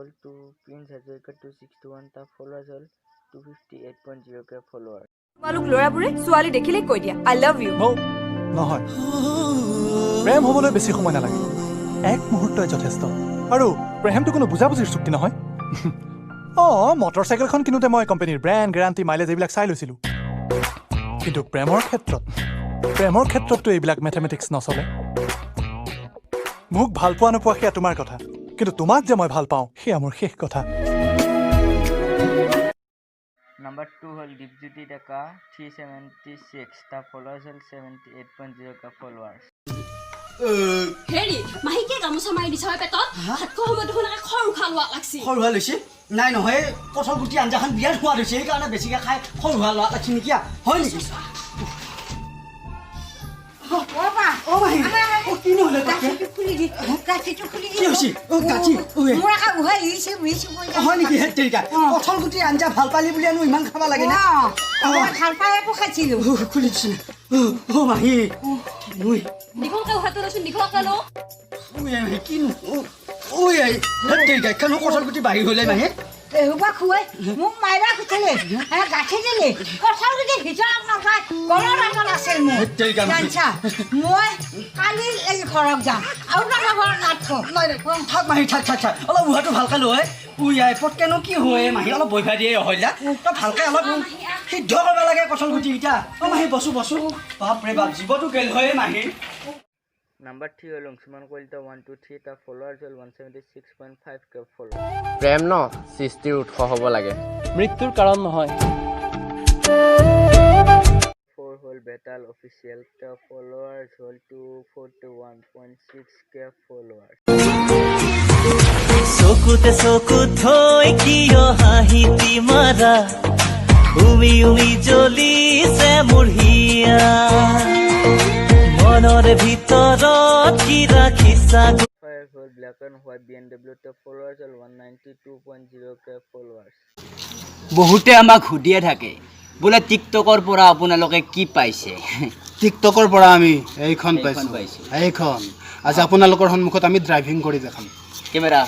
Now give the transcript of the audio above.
হ'ল to Prince Hazarika 261 ta followers হ'ল 258.0k followers তোমালোক লৰাবোৰে ছোৱালী দেখিলে কৈ দিয়া আই লাভ ইউ নহয় প্ৰেম হ'বলৈ বেছি সময় নালাগে এক মুহূৰ্তই যথেষ্ট আৰু প্ৰেমটো কোনো বুজাবুজিৰ চুক্তি নহয় মটৰচাইকেলখন কিনোতে মই কোম্পানীৰ ব্ৰেণ্ড গ্যাৰান্টি মাইলেজ এইবিলাক চাই লৈছিলোঁ কিন্তু প্ৰেমৰ ক্ষেত্ৰততো এইবিলাক মেথমেটিক্স নচলে মোক ভাল পোৱা নোপোৱা সেয়া তোমাৰ কথা কিন্তু তোমাক যে মই ভাল পাওঁ সেয়া মোৰ শেষ কথা Number 2 হ'ল দীপজ্যোতি ডেকা 376 ta followers হ'ল 78.0k followers হেৰি মাহিকে গামোচা মাৰি দিছ পেটত হাতখো সময়ত দেখোন খৰ উখা লোৱা লাগছি খৰ উখা লৈছে নাই নহয় কঠল গুটি আঞ্জাখন বিয়াত খোৱা হৈছে সেইকাৰণে বেছিকৈ খাই খৰ উখা লোৱা লাগছি নেকি হয় নেকি মাহি কি নহ'লে গাঁঠিটো খুলি দি কি হৈছে গাঁঠি হয় নেকি হেৰিকা কঠল গুটি আঞ্জা ভাল পালি বুলি আনো ইমান খাব লাগে না ভাল পাই একো খাইছিলোঁ খুলি দিছে মাহি দীঘলকে উহাটো লৈছো দীঘলকে ল কিনো হেৰিকা খানো কঠল গুটি বাঢ়ি হ'লে মাহি এহুবা খুৱাই মোক মাইবা খুজিলে গাঁঠি দিলে কঠাল যদি ভিতৰত নাপায় গলৰ আগত আছিল মোৰ জানছা মই কালি এই ঘৰত যাম আৰু তাৰ ঘৰত নাথো থাক মাহি থাক অলপ উহাটো ভালকৈ লৈ পটকেনো কি হয় মাহি অলপ বইভা দিয়ে হয়লা তই ভালকৈ অলপ সিদ্ধ কৰিব লাগে কঠল গুটিকেইটা মাহি বসু বাপৰে বাপ জীৱটো গেল হয় মাহি Number 3 হ'ল লংচুমান কলিতা 123 ta followers হ'ল 176.5k followers প্ৰেম ন সৃষ্টিৰ উৎস হ'ব লাগে মৃত্যুৰ কাৰণ নহয় 4 হ'ল বেটাল অফিচিয়েল ta followers হ'ল 241.6k followers চকুতে চকু থৈ কিয় হাঁহিতি মাৰা উমি জ্বলিছে মোৰ হিয়া মনৰ ভিতৰত কি ৰাখিছা 5 হ'ল black and white BMW ta followers হ'ল 192.0k followers বহুতে আমাক সুধিয়ে থাকে বোলে টিকটকৰ পৰা আপোনালোকে কি পাইছে টিকটকৰ পৰা আমি এইখন পাইছোঁ এইখন আজি আপোনালোকৰ সন্মুখত আমি ড্ৰাইভিং কৰি দেখাম কেমেৰা